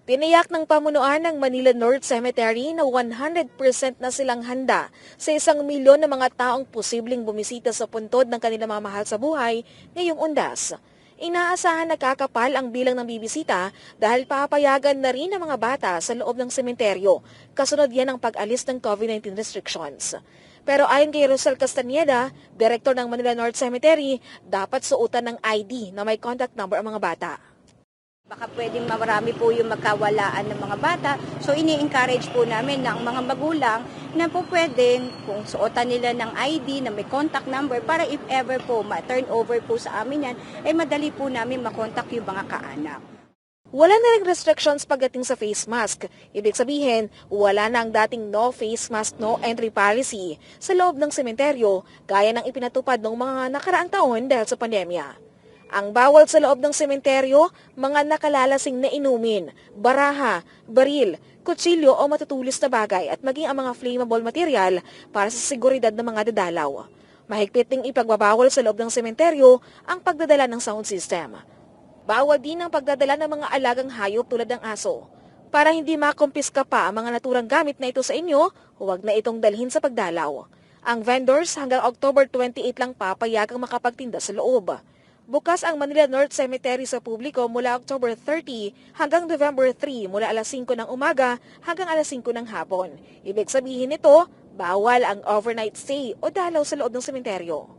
Tiniyak ng pamunuan ng Manila North Cemetery na 100% na silang handa sa 1 milyon na mga taong posibleng bumisita sa puntod ng kanilang mga mahal sa buhay ngayong undas. Inaasahan na kakapal ang bilang ng bibisita dahil papayagan na rin ang mga bata sa loob ng sementeryo, kasunod yan ang pag-alis ng COVID-19 restrictions. Pero ayon kay Rosel Castañeda, direktor ng Manila North Cemetery, dapat suotan ng ID na may contact number ang mga bata. Baka pwedeng marami po yung magkawalaan ng mga bata. So ini-encourage po namin na ang mga magulang na po pwedeng kung suotan nila ng ID na may contact number para if ever po ma-turn over po sa amin yan, ay madali po namin makontak yung mga kaanak. Wala na ring restrictions pagdating sa face mask. Ibig sabihin, wala na ang dating no face mask, no entry policy sa loob ng sementeryo gaya ng ipinatupad noong mga nakaraang taon dahil sa pandemya. Ang bawal sa loob ng sementeryo, mga nakalalasing na inumin, baraha, baril, kutsilyo o matutulis na bagay at maging ang mga flammable material para sa seguridad ng mga dadalaw. Mahigpit ding ipagbabawal sa loob ng sementeryo ang pagdadala ng sound system. Bawal din ang pagdadala ng mga alagang hayop tulad ng aso. Para hindi makumpiska pa ang mga naturang gamit na ito sa inyo, huwag na itong dalhin sa pagdalaw. Ang vendors hanggang October 28 lang papayagang makapagtinda sa loob. Bukas ang Manila North Cemetery sa publiko mula October 30 hanggang November 3 mula alas 5 ng umaga hanggang alas 5 ng hapon. Ibig sabihin nito, bawal ang overnight stay o dalaw sa loob ng sementeryo.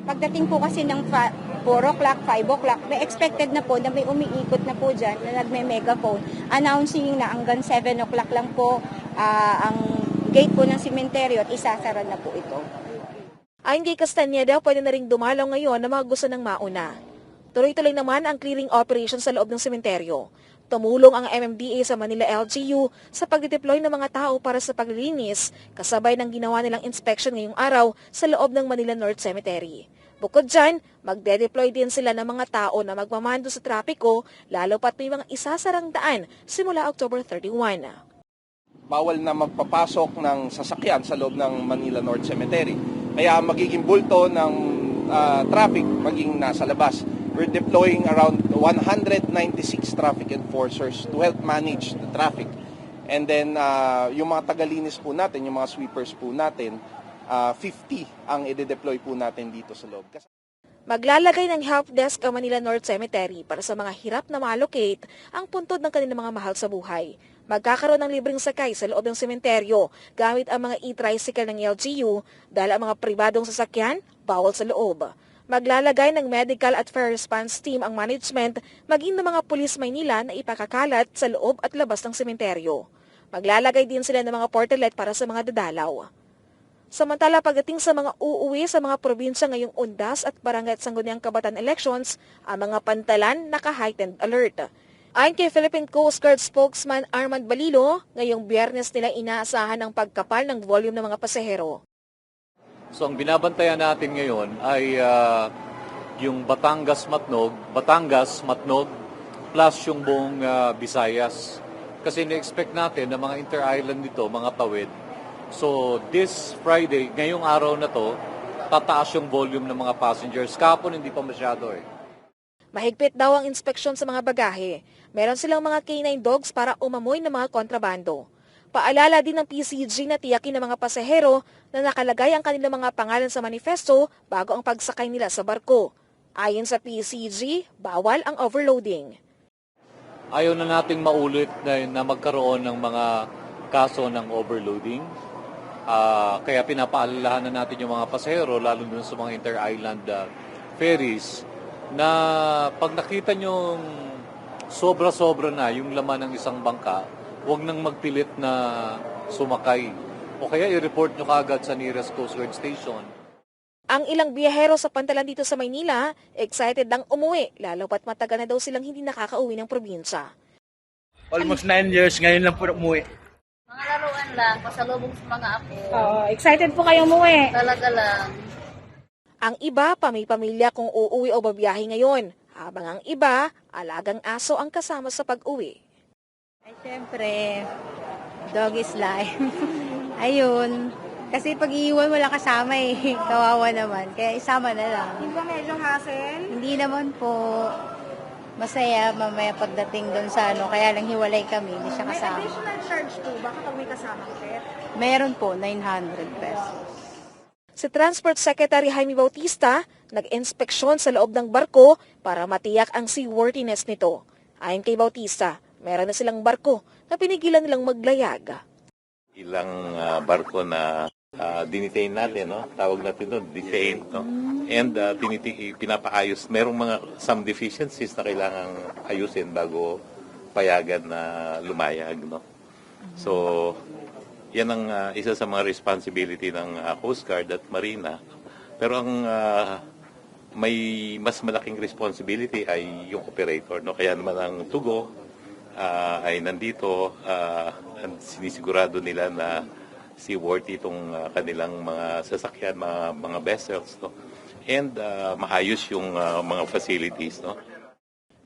Pagdating po kasi ng 4 o'clock, 5 o'clock, may expected na po na may umiikot na po dyan na nagme-megaphone announcing na hanggang 7 o'clock lang po ang gate po ng sementeryo at isasara na po ito. Ayon kay Castañeda, pwede na ring dumalaw ngayon na mga gusto ng mauna. Tuloy-tuloy naman ang clearing operation sa loob ng sementeryo. Tumulong ang MMDA sa Manila LGU sa pagdedeploy ng mga tao para sa paglilinis, kasabay ng ginawa nilang inspection ngayong araw sa loob ng Manila North Cemetery. Bukod dyan, magde-deploy din sila ng mga tao na magmamando sa trapiko, lalo pat may mga isasarang daan simula October 31. Bawal na magpapasok ng sasakyan sa loob ng Manila North Cemetery. Kaya magiging bulto ng traffic maging nasa labas. We're deploying around 196 traffic enforcers to help manage the traffic. And then yung mga tagalinis po natin, yung mga sweepers po natin, 50 ang i-deploy po natin dito sa loob. Maglalagay ng help desk ang Manila North Cemetery para sa mga hirap na ma-allocate ang puntod ng kanilang mga mahal sa buhay. Magkakaroon ng libreng sakay sa loob ng sementeryo gamit ang mga e-tricycle ng LGU dahil ang mga pribadong sasakyan bawal sa loob. Maglalagay ng medical at fire response team ang management maging ng mga pulis Maynila na ipakakalat sa loob at labas ng sementeryo. Maglalagay din sila ng mga portalet para sa mga dadalaw. Samantala pagdating sa mga uuwi sa mga probinsya ngayong undas at barangay at sangguniang kabataan elections, ang mga pantalan naka-heightened alert. Ayon kay Philippine Coast Guard spokesman Armand Balilo, ngayong Biyernes nila inaasahan ang pagkapal ng volume ng mga pasahero. So ang binabantayan natin ngayon ay yung Batangas-Matnog plus yung buong Visayas. Kasi na-expect natin na mga inter-island dito, mga tawid. So this Friday, ngayong araw na to, tataas yung volume ng mga passengers. Kahapon hindi pa masyado eh. Mahigpit daw ang inspeksyon sa mga bagahe. Meron silang mga canine dogs para umamoy ng mga kontrabando. Paalala din ng PCG na tiyakin ng mga pasahero na nakalagay ang kanilang mga pangalan sa manifesto bago ang pagsakay nila sa barko. Ayon sa PCG, bawal ang overloading. Ayaw na nating maulit na magkaroon ng mga kaso ng overloading. Kaya pinapaalalahan na natin yung mga pasahero, lalo na sa mga inter-island ferries, na pag nakita nyo sobra-sobra na yung laman ng isang bangka, huwag nang magpilit na sumakay. O kaya i-report nyo kaagad sa nearest Coast Guard Station. Ang ilang biyahero sa pantalan dito sa Maynila, excited ang umuwi, lalo pat matagal na daw silang hindi nakakauwi ng probinsya. Almost 9 years, ngayon lang po umuwi. Mga laruan lang, pasalubong sa mga apo. Excited po kayo umuwi. Talaga lang. Ang iba, pamilya kung uuwi o babiyahe ngayon, habang ang iba, alagang aso ang kasama sa pag-uwi. Ay, syempre, dog is life. Ayun. Kasi pag iiwan wala kasama eh. Kawawa naman. Kaya isama na lang. Hindi ba medyo hassle? Hindi naman po. masaya mamaya pagdating doon sa kaya lang hiwalay kami, hindi siya kasama. charge po ba kapag may kasamang pet? Meron po, 900 pesos. Si Transport Secretary Jaime Bautista nag-inspeksyon sa loob ng barko para matiyak ang seaworthiness nito. Ayon kay Bautista, meron na silang barko na pinigilan nilang maglayag. Ilang barko na dinitain natin, no? Tawag natin doon, detain, no? And pinapaayos. Merong some deficiencies na kailangang ayusin bago payagan na lumayag, no? So, yan ang isa sa mga responsibility ng Coast Guard at Marina. Pero ang may mas malaking responsibility ay yung operator, no? Kaya naman ang Tugo ay nandito at sinisigurado nila na seaworthy itong kanilang mga sasakyan, mga vessels, no? And maayos yung mga facilities, no?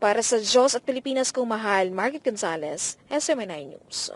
Para sa Diyos at Pilipinas kong mahal, Margaret Gonzalez, SMNI News.